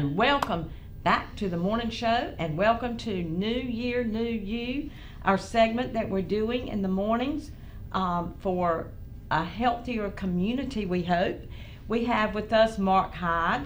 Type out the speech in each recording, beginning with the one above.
everyone. Welcome back to the morning show, and welcome to New Year, New You, our segment that we're doing in the mornings for a healthier community, we hope. We have with us Mark Hyde.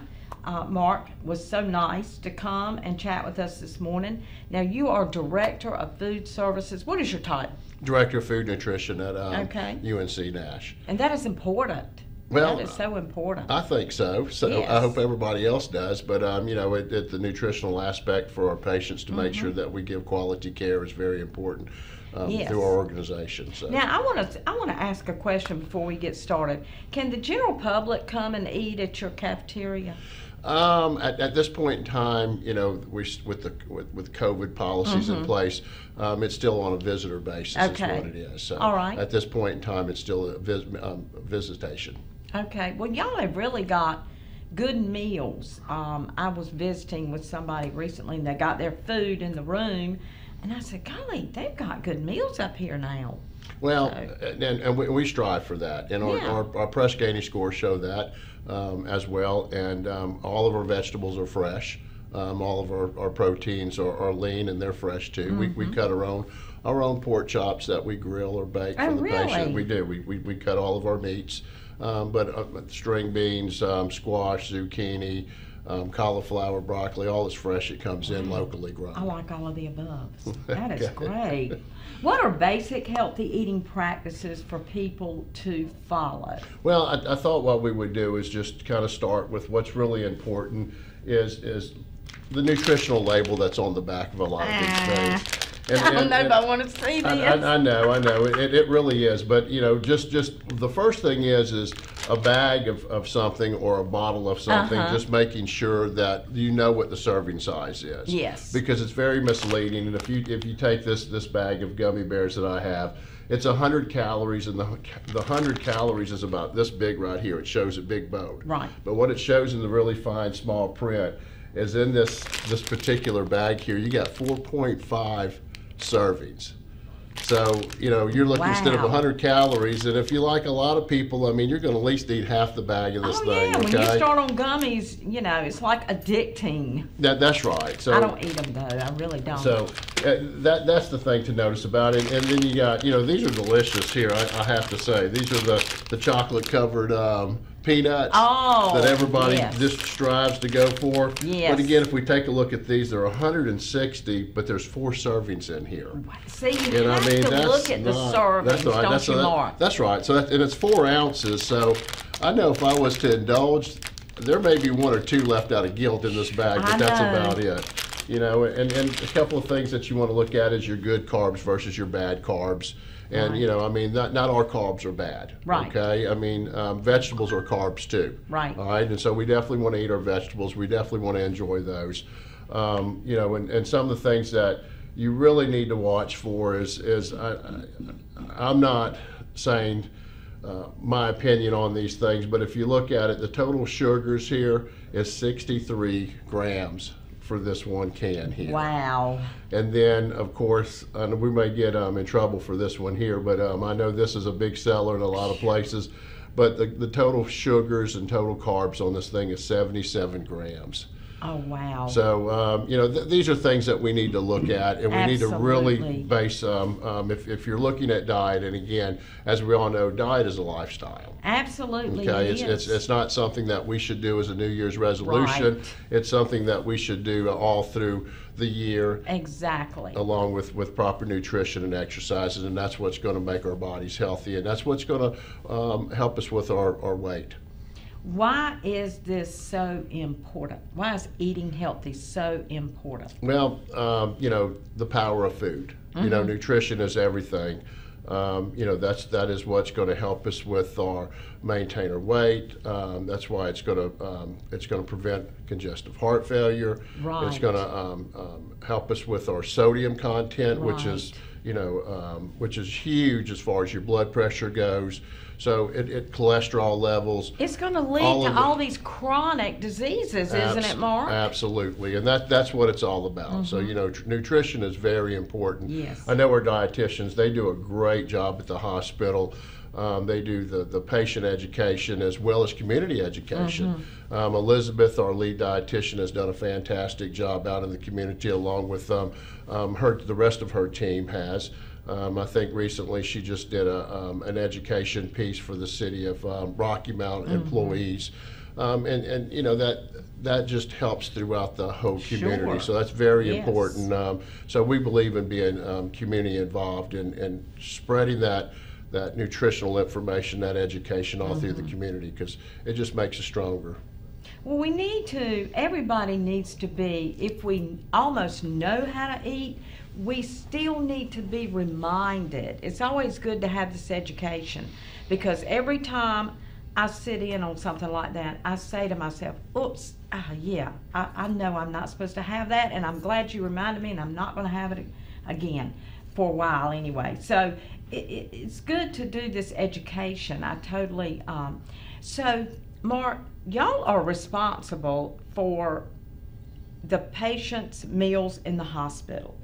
Mark was so nice to come and chat with us this morning. Now, you are Director of Food Services. What is your title? Director of Food Nutrition at UNC Nash. And that is important. Well, that is so important. I think so. Yes. I hope everybody else does. But you know, the nutritional aspect for our patients to make sure that we give quality care is very important through our organization. So now, I want to ask a question before we get started. Can the general public come and eat at your cafeteria? At this point in time, you know, with COVID policies in place, it's still on a visitor basis. Okay. Is what it is. So all right. At this point in time, it's still a visitation. Okay. Well, y'all have really got good meals. I was visiting with somebody recently, and they got their food in the room, and I said, "Golly, they've got good meals up here now." Well, so. and we strive for that, and our press gaining scores show that as well. And all of our vegetables are fresh. All of our proteins are lean, and they're fresh too. We cut our own pork chops that we grill or bake for the patient. We do. We cut all of our meats, but string beans, squash, zucchini, cauliflower, broccoli, all is fresh. It comes in locally grown. I like all of the above. That is great. What are basic healthy eating practices for people to follow? Well, I thought what we would do is just kind of start with what's really important is the nutritional label that's on the back of a lot of these things. I don't know if I want to see this. I know. It really is. But, you know, just the first thing is a bag of something or a bottle of something, just making sure that you know what the serving size is. Yes. Because it's very misleading. And if you take this bag of gummy bears that I have, it's 100 calories, and the 100 calories is about this big right here. It shows a big bone. Right. But what it shows in the really fine small print is in this particular bag here, you got 4.5 servings. So, you know, you're looking instead of 100 calories, and if you like a lot of people, I mean, you're going to at least eat half the bag of this thing. Yeah, okay? When you start on gummies, you know, it's like addicting. That's right. So I don't eat them though. I really don't. So that's the thing to notice about it. And then you got, you know, these are delicious here. I have to say, these are the chocolate covered peanuts that everybody just strives to go for. Yes. But again, if we take a look at these, there are 160, but there's 4 servings in here. See, you have to look at the servings, don't you, Mark? That's right. So and it's 4 ounces. So I know if I was to indulge, there may be 1 or 2 left out of guilt in this bag, but that's about it. You know, and a couple of things that you want to look at is your good carbs versus your bad carbs. And, you know, I mean, not all carbs are bad. Right. Okay? I mean, vegetables are carbs too. Right. All right? And so we definitely want to eat our vegetables. We definitely want to enjoy those. You know, and some of the things that you really need to watch for is I'm not saying my opinion on these things, but if you look at it, the total sugars here is 63 grams for this 1 can here. Wow. And then, of course, we may get in trouble for this one here, but I know this is a big seller in a lot of places, but the total sugars and total carbs on this thing is 77 grams. Oh, wow. So, you know, these are things that we need to look at, and we need to really base, if you're looking at diet, and again, as we all know, diet is a lifestyle. Absolutely. Okay, it's not something that we should do as a New Year's resolution. Right. It's something that we should do all through the year. Exactly. Along with proper nutrition and exercises, and that's what's going to make our bodies healthy, and that's what's going to help us with our weight. Why is this so important? Why is eating healthy so important? Well, you know, the power of food. You know, nutrition is everything. You know, that is what's going to help us with maintain our weight. That's why it's going to prevent congestive heart failure. Right. It's going to help us with our sodium content, which is, you know, which is huge as far as your blood pressure goes. So cholesterol levels. It's going to lead to all these chronic diseases, isn't it, Mark? Absolutely, and that's what it's all about. So, you know, nutrition is very important. Yes. I know our dietitians, they do a great job at the hospital They do the patient education as well as community education. Elizabeth, our lead dietitian, has done a fantastic job out in the community, along with the rest of her team has. I think recently she just did an education piece for the city of Rocky Mount employees. And you know, that just helps throughout the whole community. Sure. So that's very important. So we believe in being community involved and spreading that nutritional information, that education all through the community, because it just makes us stronger. Well, everybody needs to be, if we almost know how to eat, we still need to be reminded. It's always good to have this education, because every time I sit in on something like that, I say to myself, oops, yeah, I know I'm not supposed to have that, and I'm glad you reminded me, and I'm not going to have it again for a while anyway. So it's good to do this education. I totally, so Mark, y'all are responsible for the patients' meals in the hospital.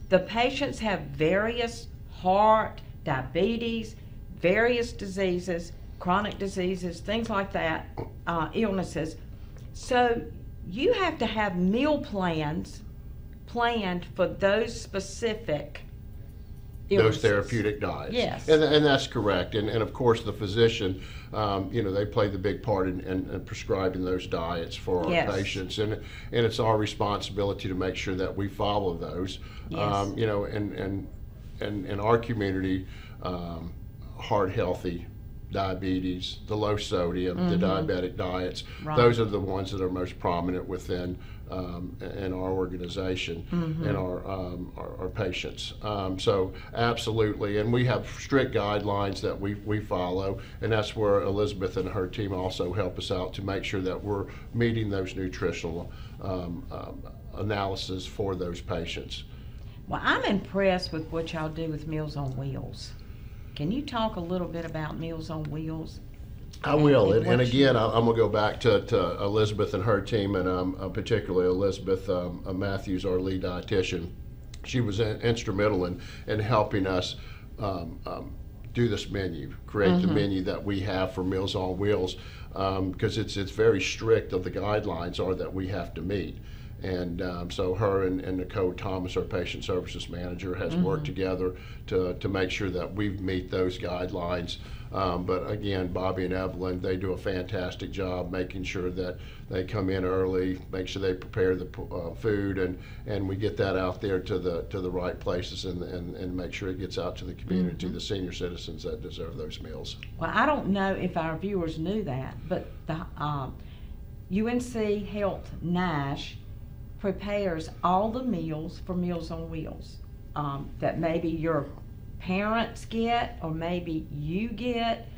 The patients have various heart, diabetes, various diseases, chronic diseases, things like that, illnesses. So you have to have meal plans planned for those specific illnesses. Those therapeutic diets. Yes. And that's correct. And of course the physician, you know, they play the big part in prescribing those diets for our patients. And it's our responsibility to make sure that we follow those. Yes. You know, and in our community, heart healthy, diabetes, the low sodium, the diabetic diets, those are the ones that are most prominent within in our organization and our patients. So absolutely, and we have strict guidelines that we follow, and that's where Elizabeth and her team also help us out to make sure that we're meeting those nutritional analysis for those patients. Well, I'm impressed with what y'all do with Meals on Wheels. Can you talk a little bit about Meals on Wheels? I will, and again, I'm going to go back to Elizabeth and her team, and particularly Elizabeth Matthews, our lead dietitian. She was instrumental in helping us do this menu, create the menu that we have for Meals on Wheels, because it's very strict of the guidelines are that we have to meet. And so her and Nicole Thomas, our patient services manager, has worked together to make sure that we meet those guidelines. But again, Bobby and Evelyn, they do a fantastic job making sure that they come in early, make sure they prepare the food, and we get that out there to the right places and make sure it gets out to the community, the senior citizens that deserve those meals. Well, I don't know if our viewers knew that, but the UNC Health Nash prepares all the meals for Meals on Wheels that maybe your parents get or maybe you get.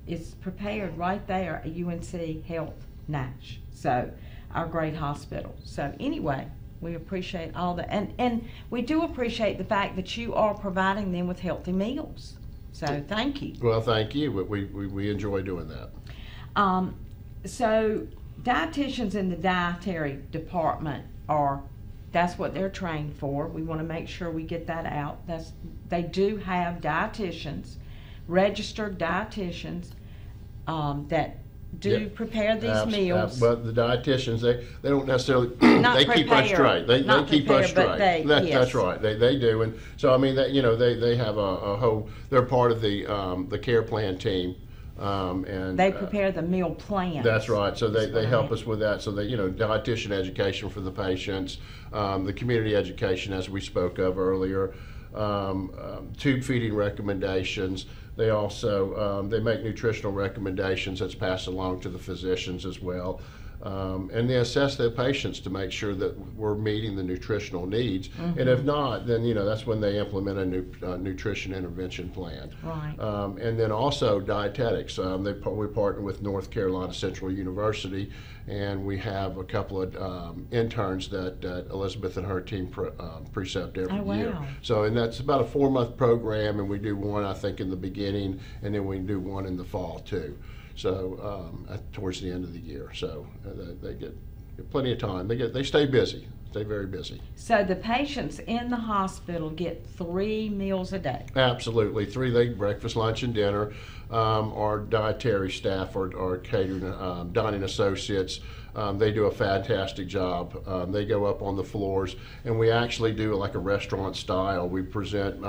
It's prepared right there at UNC Health Nash, so our great hospital. So anyway, we appreciate all that, and we do appreciate the fact that you are providing them with healthy meals. So thank you. Well, thank you. We enjoy doing that. So dietitians in the dietary department that's what they're trained for. We want to make sure we get that out. They do have dietitians, registered dietitians, that do prepare these meals. But the dietitians, they don't necessarily, they keep us straight. They keep us straight. That's right. They do. And so, I mean, they have a whole, they're part of the care plan team. And they prepare the meal plans. That's right. So they help us with that. So they, dietitian education for the patients, the community education as we spoke of earlier, tube feeding recommendations. They also they make nutritional recommendations that's passed along to the physicians as well. And they assess their patients to make sure that we're meeting the nutritional needs. And if not, then that's when they implement a new nutrition intervention plan. Right. And then also dietetics. We partner with North Carolina Central University, and we have a couple of interns that Elizabeth and her team precept every year. So, and that's about a 4-month program, and we do one, I think, in the beginning, and then we do one in the fall too. So towards the end of the year, so they get plenty of time. They stay busy. stay very busy. So the patients in the hospital get 3 meals a day? Absolutely. 3, they breakfast, lunch, and dinner. Our dietary staff, our catering, dining associates, they do a fantastic job. They go up on the floors, and we actually do like a restaurant style. We present,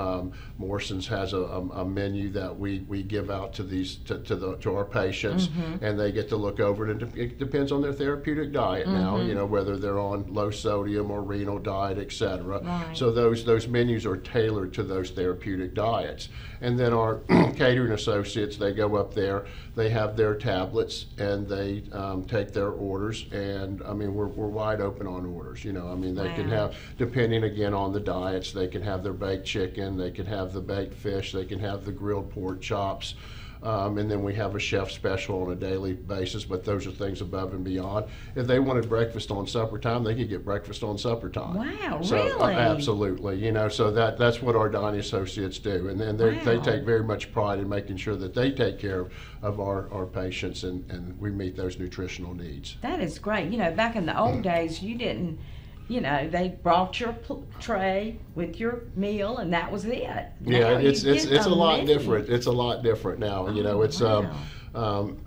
Morrison's has a menu that we give out to these to our patients, and they get to look over it. And it depends on their therapeutic diet now, you know, whether they're on low sodium or renal diet, etc. Right. So those menus are tailored to those therapeutic diets. And then our catering associates, they go up there, they have their tablets, and they take their orders. And I mean, we're wide open on orders. You know, I mean, they can have, depending again on the diets, they can have their baked chicken, they can have the baked fish, they can have the grilled pork chops. And then we have a chef special on a daily basis, but those are things above and beyond. If they wanted breakfast on supper time, they could get breakfast on supper time. Wow, so, really? Absolutely. You know, so that's what our dining associates do. And then they take very much pride in making sure that they take care of our patients, and we meet those nutritional needs. That is great. You know, back in the old days, you didn't, you know, they brought your tray with your meal, and that was it. Yeah, it's a lot different. It's a lot different now. You know, it's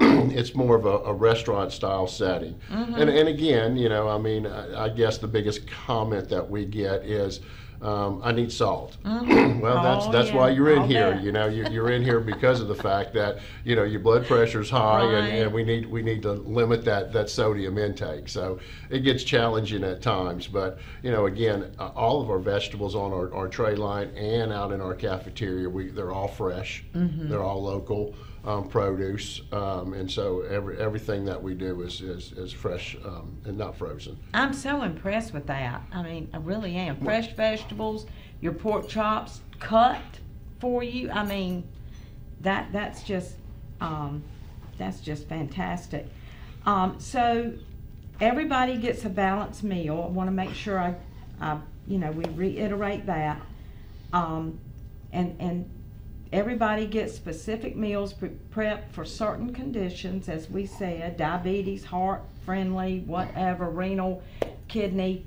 it's more of a restaurant style setting. And again, you know, I mean, I guess the biggest comment that we get is, I need salt. Well, that's why you're in here. You know, you're in here because of the fact that, you know, your blood pressure's high, and we need to limit that sodium intake. So it gets challenging at times. But, you know, again, all of our vegetables on our tray line and out in our cafeteria, they're all fresh. They're all local produce, and so everything that we do is fresh and not frozen. I'm so impressed with that. I mean, I really am. Fresh vegetables, your pork chops cut for you. I mean, that's just fantastic. So everybody gets a balanced meal. I want to make sure we reiterate that, and everybody gets specific meals prepped for certain conditions, as we said: diabetes, heart friendly, whatever, renal, kidney,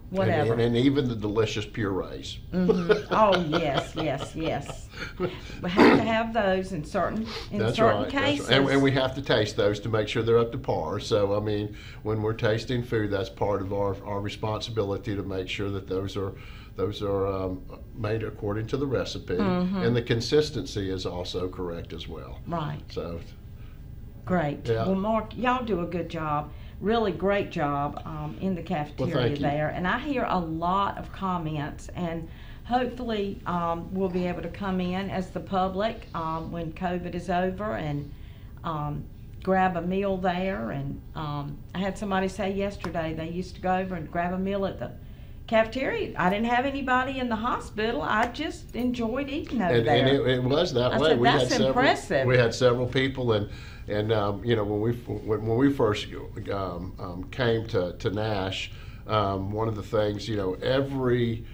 whatever. And even the delicious purees. Oh yes. We have to have those in certain cases. And we have to taste those to make sure they're up to par. So I mean, when we're tasting food, that's part of our responsibility to make sure that those are made according to the recipe, and the consistency is also correct as well. Right. So great. Yeah. Well, Mark, y'all do a good job. Really great job in the cafeteria there. And I hear a lot of comments, and hopefully we'll be able to come in as the public when COVID is over and grab a meal there. And I had somebody say yesterday they used to go over and grab a meal at the cafeteria. I didn't have anybody in the hospital. I just enjoyed eating over there. And it was that way. Said, that's impressive. We had several people, and you know, when we first came to Nash, one of the things, you know, every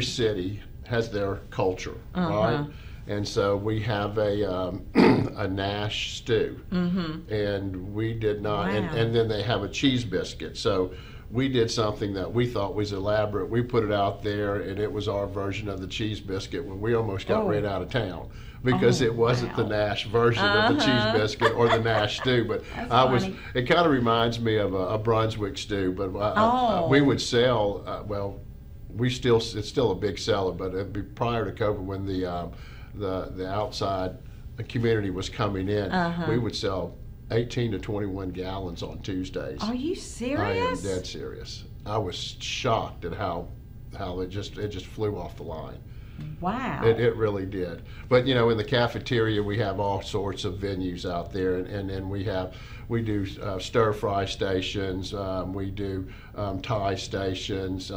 city has their culture, right? And so we have a Nash stew, and we did not, and then they have a cheese biscuit. So we did something that we thought was elaborate. We put it out there, and it was our version of the cheese biscuit when we almost got ran out of town because it wasn't the Nash version of the cheese biscuit or the Nash stew. But it kind of reminds me of a Brunswick stew. But we would sell, it's still a big seller, but it'd be prior to COVID when the outside community was coming in, we would sell 18 to 21 gallons on Tuesdays. Are you serious? I am dead serious. I was shocked at how it just flew off the line. Wow. It really did. But you know, in the cafeteria we have all sorts of venues out there, and then we do stir fry stations, we do Thai stations.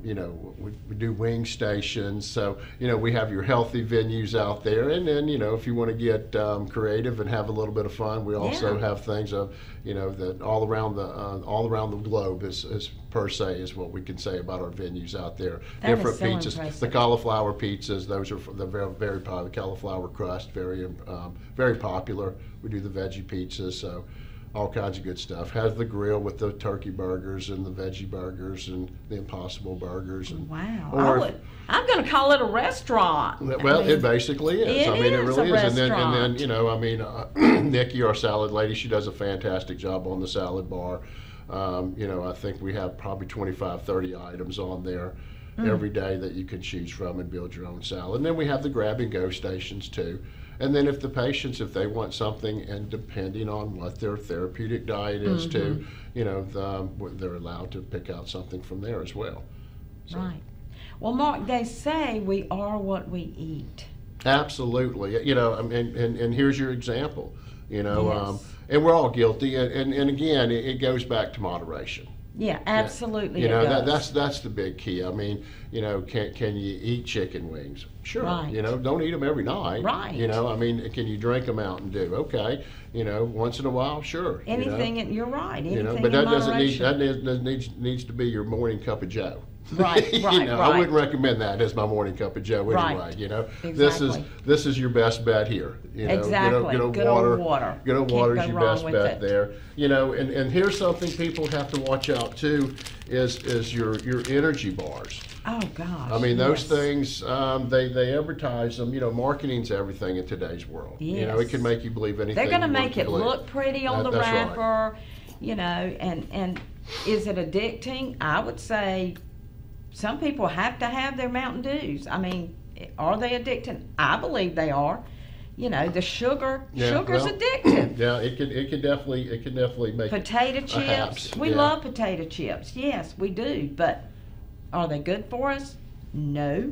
You know, we do wing stations. So, you know, we have your healthy venues out there. And then, you know, if you want to get creative and have a little bit of fun, we also have things of, you know, that all around the globe is per se is what we can say about our venues out there. That Different is so pizzas. impressive. The cauliflower pizzas, those are the very popular. Cauliflower crust, very popular. We do the veggie pizzas. So all kinds of good stuff. Has the grill with the turkey burgers and the veggie burgers and the Impossible burgers. And, Wow. I'm going to call it a restaurant. Well, it basically is. I mean, it really is. And then, you know, I mean, Nikki, our salad lady, she does a fantastic job on the salad bar. You know, I think we have probably 25, 30 items on there every day that you can choose from and build your own salad. And then we have the grab and go stations too. And then if the patients, if they want something, and depending on what their therapeutic diet is too, you know, they're allowed to pick out something from there as well. So. Right. Well, Mark, they say we are what we eat. Absolutely. You know, and here's your example, you know, Yes. And we're all guilty. And again, it goes back to moderation. Yeah, absolutely. You know, it does. that's the big key. I mean, you know, can you eat chicken wings? Sure. Right. You know, don't eat them every night. Right. You know, I mean, can you drink them out and do? Okay. You know, once in a while, sure. Anything, you know? you're right. Anything You know, but that in moderation. needs to be your morning cup of Joe. Right, You right, know, right. I wouldn't recommend that as my morning cup of Joe anyway. Right. You know, Exactly. this is your best bet here. You know, Exactly. Good Good old water. Good old Can't water go is your wrong best with bet it. there. You know, and here's something people have to watch out too is your energy bars. Oh gosh. I mean, those yes. things, they advertise them. You know, marketing's everything in today's world. You know, it Yes. can make you believe anything. They're going to you want make it believe. look pretty on the That's right. wrapper, you know, and is it addicting? I would say some people have to have their Mountain Dews. I mean, are they addicting? I believe they are. You know, the sugar's addictive. Yeah, it can definitely make Potato chips. haps, We yeah. love potato chips. Yes, we do. But are they good for us? No.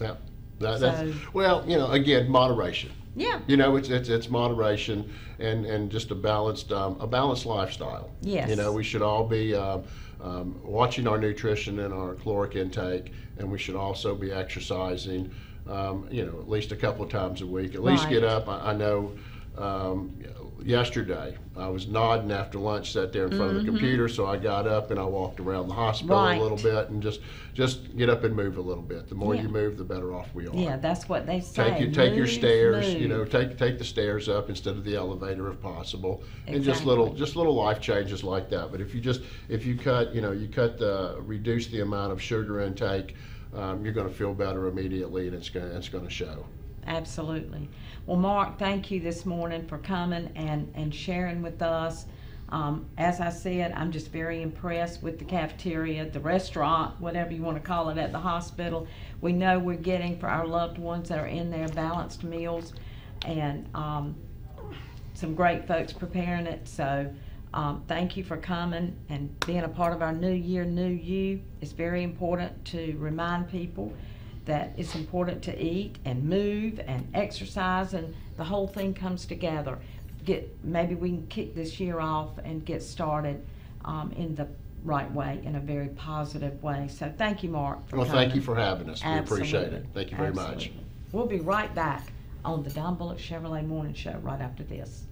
Yeah. That's, So- well, you know, again, moderation. Yeah. You know, it's moderation and just a balanced lifestyle. Yes. You know, we should all be watching our nutrition and our caloric intake, and we should also be exercising. You know, at least a couple of times a week. At least Right. get up. I know. Yesterday, I was nodding after lunch, sat there in front of the computer, so I got up and I walked around the hospital Right. a little bit and just get up and move a little bit. The more Yeah. you move, the better off we are. Yeah, that's what they say. Take your Move, stairs. You know, move. take the stairs up instead of the elevator if possible, and just Exactly. little life changes like that. But if you reduce the amount of sugar intake, you're going to feel better immediately, and it's going to show. Absolutely. Well, Mark, thank you this morning for coming and sharing with us. As I said, I'm just very impressed with the cafeteria, the restaurant, whatever you want to call it, at the hospital. We know we're getting for our loved ones that are in there balanced meals, and some great folks preparing it. So thank you for coming and being a part of our New Year, New You. It's very important to remind people that it's important to eat and move and exercise, and the whole thing comes together. Maybe we can kick this year off and get started in the right way, in a very positive way. So thank you, Mark, for coming. Thank you for having us. We appreciate Absolutely. it. Thank you very much. Absolutely. We'll be right back on the Don Bullock Chevrolet Morning Show right after this.